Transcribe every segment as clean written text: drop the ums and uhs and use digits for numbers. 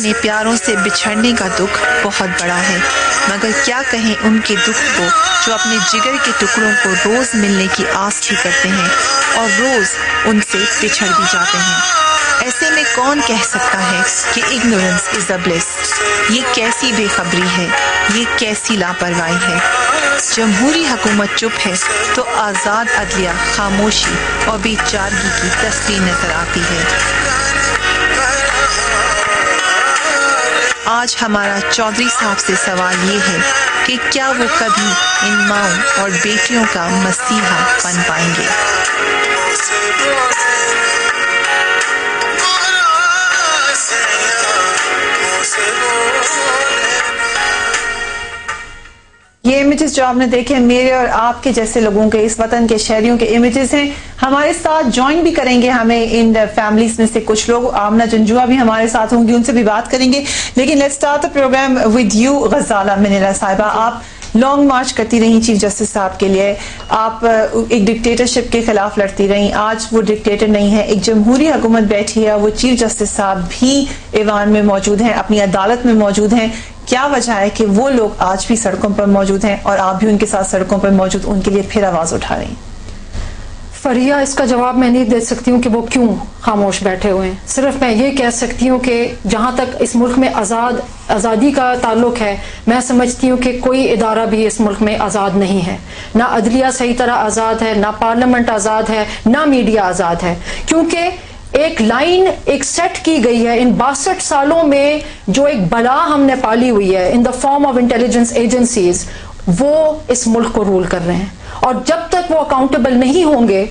اپنے پیاروں سے بچھڑنے کا دکھ بہت بڑا ہے، مگر کیا کہیں ان کے دکھ کو جو اپنے جگر کے ٹکڑوں کو روز ملنے کی آس بھی کرتے ہیں اور روز ان سے بچھڑ بھی جاتے ہیں۔ ایسے میں کون کہہ سکتا ہے کہ ignorance is a bliss؟ یہ کیسی بے خبری ہے، یہ کیسی لاپرواہی ہے۔ جمہوری حکومت چپ ہے تو آزاد عدلیہ خاموشی اور بے چارگی کی تصویر نظر آتی ہے۔ آج ہمارا چودھری صاحب سے سوال یہ ہے کہ کیا وہ کبھی ان ماؤں اور بیٹیوں کا مسیحا بن پائیں گے؟ یہ امیجز جو آپ نے دیکھے میرے اور آپ کے جیسے لوگوں کے، اس وطن کے شہریوں کے امیجز ہیں۔ ہمارے ساتھ جوائن بھی کریں گے ہمیں ان فیملیز میں سے کچھ لوگ، آمنہ جنجوا بھی ہمارے ساتھ ہوں گی، ان سے بھی بات کریں گے، لیکن let's start the program with you Ghazala Munira صاحبہ۔ آپ لانگ مارچ کرتی رہیں چیف جسٹس صاحب کے لیے، آپ ایک ڈکٹیٹرشپ کے خلاف لڑتی رہیں، آج وہ ڈکٹیٹر نہیں ہے، ایک جمہوری حکومت بیٹھی ہے، وہ چیف جسٹس صاحب بھی ایوان میں موجود ہیں، اپنی عدالت میں موجود ہیں۔ کیا وجہ ہے کہ وہ لوگ آج بھی سڑکوں پر موجود ہیں اور آپ بھی ان کے ساتھ سڑکوں پر موجود ان کے لیے پھر آواز اٹھا رہی ہیں؟ فریہ، اس کا جواب میں نہیں دے سکتی ہوں کہ وہ کیوں خاموش بیٹھے ہوئے ہیں، صرف میں یہ کہہ سکتی ہوں کہ جہاں تک اس ملک میں آزادی کا تعلق ہے، میں سمجھتی ہوں کہ کوئی ادارہ بھی اس ملک میں آزاد نہیں ہے، نہ عدلیہ صحیح طرح آزاد ہے، نہ پارلیمنٹ آزاد ہے، نہ میڈیا آزاد ہے، کیونکہ ایک لائن ایک سیٹ کی گئی ہے ان 62 سالوں میں، جو ایک بلا ہم نے پالی ہوئی ہے in the form of intelligence agencies, وہ اس ملک کو رول کر رہے ہیں، اور جب تک وہ اکاؤنٹیبل نہیں ہوں گے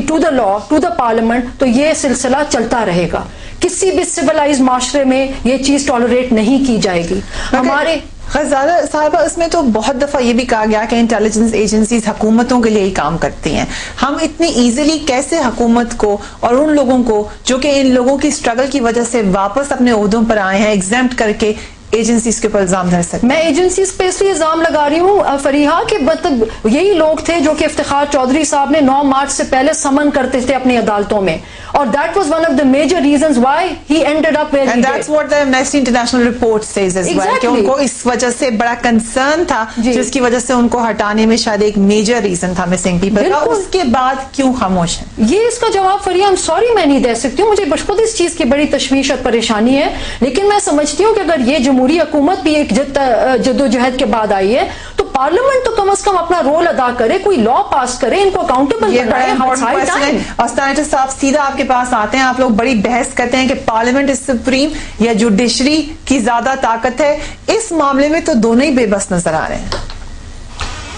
to the law, to the parliament, تو یہ سلسلہ چلتا رہے گا۔ کسی بھی سویلائز معاشرے میں یہ چیز ٹالریٹ نہیں کی جائے گی۔ ہمارے غزالہ صاحبہ، اس میں تو بہت دفعہ یہ بھی کہا گیا کہ انٹیلیجنس ایجنسیز حکومتوں کے لیے ہی کام کرتی ہیں، ہم اتنی ایزیلی کیسے حکومت کو اور ان لوگوں کو جو کہ ان لوگوں کی سٹرگل کی وجہ سے واپس اپنے عہدوں پر آئے ہیں ایگزیمپٹ کر کے ایجنسیز کے اوپر الزام دھر سکتے؟ میں ایجنسیز پہ اس لیے الزام لگا رہی ہوں فریحہ کہ مطلب یہی لوگ تھے جو کہ افتخار چودھری صاحب نے 9 مارچ سے پہلے سمن کرتے تھے اپنی عدالتوں میں، اور that was one of the major reasons why he ended up where he did. And that's what the Amnesty International report says as well, کہ ان کو اس وجہ سے بڑا کنسرن تھا جس کی وجہ سے ان کو ہٹانے میں شاید ایک میجر ریزن تھا مسنگ پیپل کا۔ اس کے بعد کیوں خاموش ہیں؟ یہ اس کا جواب فریحہ I'm sorry میں نہیں دے سکتی ہوں، مجھے خود اس چیز کی بڑی تشویش اور پریشانی ہے، لیکن میں سمجھتی ہوں کہ اگر یہ جمہوری حکومت بھی ایک جدوجہد کے بعد آئی ہے تو پارلیمنٹ تو کم از کم اپنا رول ادا کرے، کوئی لا پاس کرے، ان کو اکاؤنٹیبل بنائے۔ اور سینیٹر صاحب سیدھا آپ کے پاس آتے ہیں، آپ لوگ بڑی بحث کرتے ہیں کہ پارلیمنٹ از سپریم یا جوڈیشری کی زیادہ طاقت ہے، اس معاملے میں تو دونوں ہی بے بس نظر آ رہے ہیں۔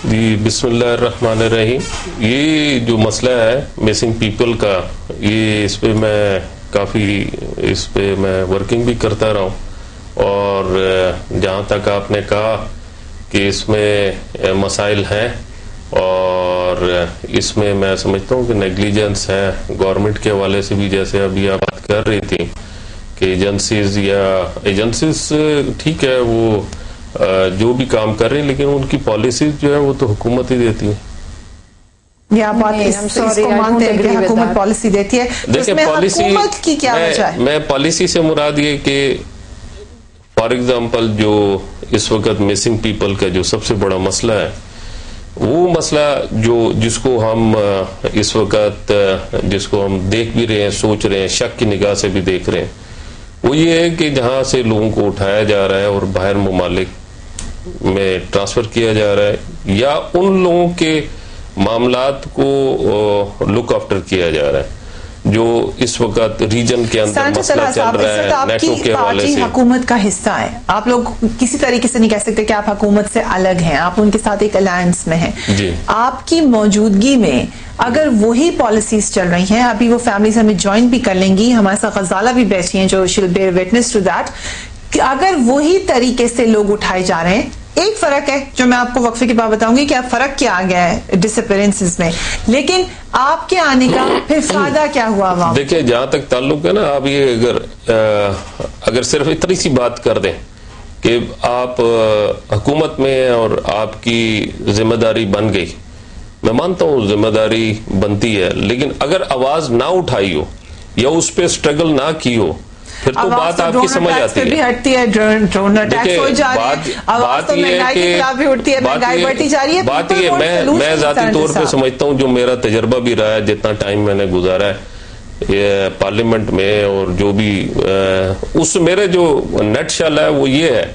جی بسم اللہ الرحمن الرحیم۔ یہ جو مسئلہ ہے مسنگ پیپل کا، یہ اس پہ میں کافی میں ورکنگ بھی کرتا رہا ہوں، اور جہاں تک آپ نے کہا کہ اس میں مسائل ہیں، اور اس میں میں سمجھتا ہوں کہ نیگلیجنس ہے گورنمنٹ کے حوالے سے بھی، جیسے ابھی آپ بات کر رہی تھی کہ ایجنسیز ٹھیک ہے وہ جو بھی کام کر رہے ہیں، لیکن ان کی پالیسیز جو ہے وہ تو حکومت ہی دیتی ہے۔ حکومت پالیسی دیتی ہے، دیکھیں حکومت کی کیا وجہ ہے؟ میں پالیسی سے مراد یہ کہ فار ایگزامپل جو اس وقت مسنگ پیپل کا جو سب سے بڑا مسئلہ ہے، وہ مسئلہ جس کو ہم اس وقت جس کو ہم دیکھ بھی رہے ہیں، سوچ رہے ہیں، شک کی نگاہ سے بھی دیکھ رہے ہیں، وہ یہ ہے کہ جہاں سے لوگوں کو اٹھایا جا رہا ہے اور باہر ممالک میں ٹرانسفر کیا جا رہا ہے، یا ان لوگوں کے معاملات کو لک آفٹر کیا جا رہا ہے جو اس وقت ریجن کے اندر مسئلہ چل رہا ہے نیٹو کے حوالے سے۔ حکومت کا حصہ ہے، آپ لوگ کسی طریقے سے نہیں کہہ سکتے کہ آپ حکومت سے الگ ہیں، آپ ان کے ساتھ ایک الائنس میں ہیں۔ آپ کی موجودگی میں اگر وہی پالیسیز چل رہی ہیں، ابھی وہ فیملیز ہمیں جوائن بھی کر لیں گی، ہمارے ساتھ غزالہ بھی بیٹھی ہیں جو shall bear witness to that, اگر وہی طریقے سے لوگ اٹھائے جا رہے ہیں، ایک فرق ہے جو میں آپ کو وقفے کے بعد بتاؤں گی کہ فرق کیا آ گیا ہے ڈس اپیرنسز میں، لیکن آپ کے آنے کا پھر فائدہ کیا ہوا عوام؟ دیکھیں جہاں تک تعلق ہے نا، آپ یہ اگر صرف اتنی سی بات کر دیں کہ آپ حکومت میں ہیں اور آپ کی ذمہ داری بن گئی، میں مانتا ہوں ذمہ داری بنتی ہے، لیکن اگر آواز نہ اٹھائی ہو یا اس پہ سٹرگل نہ کی ہو پھر تو بات آپ کی سمجھ آتی ہے. بھی ہٹتی ہے, ڈرون اٹیکس ہو جا رہے ہیں, آواز تو مہنگائی کے خلاف بھی اٹھتی ہے, مہنگائی بڑھتی جا رہی ہے. بات یہ میں ذاتی طور پہ سمجھتا ہوں, جو میرا تجربہ بھی رہا ہے, جتنا ٹائم میں نے گزارا ہے پارلیمنٹ میں, اور جو بھی اس میرے جو نیٹ شل ہے وہ یہ ہے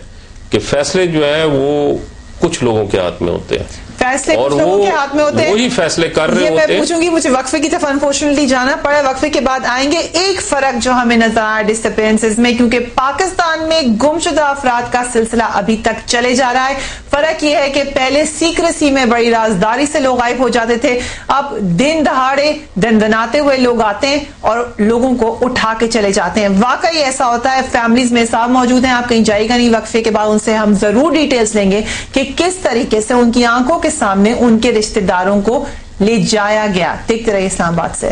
کہ فیصلے جو ہیں وہ کچھ لوگوں کے ہاتھ میں ہوتے ہیں, فیصلے کچھ لوگوں کے ہاتھ میں ہوتے ہیں, وہی فیصلے کر رہے ہوتے ہیں. میں پوچھوں گی, مجھے وقفے کی طرف انفارچونیٹلی جانا پڑا, وقفے کے بعد آئیں گے. ایک فرق جو ہمیں نظر آیا ڈس اپیئرنسز میں, کیونکہ پاکستان میں گمشدہ افراد کا سلسلہ ابھی تک چلے جا رہا ہے. فرق یہ ہے کہ پہلے سیکریسی میں بڑی رازداری سے لوگ غائب ہو جاتے تھے, اب دن دہاڑے دناتے ہوئے لوگ آتے ہیں اور لوگوں کو اٹھا کے چلے جاتے ہیں. واقعی ایسا ہوتا ہے. فیملیز میں صاحب موجود ہیں, آپ کہیں جائے گا نہیں. وقفے کے بعد ان سے ہم ضرور ڈیٹیلز لیں گے کہ کس طریقے سے ان کی آنکھوں کے سامنے ان کے رشتہ داروں کو لے جایا گیا. دیکھتے رہیے اسلام آباد سے.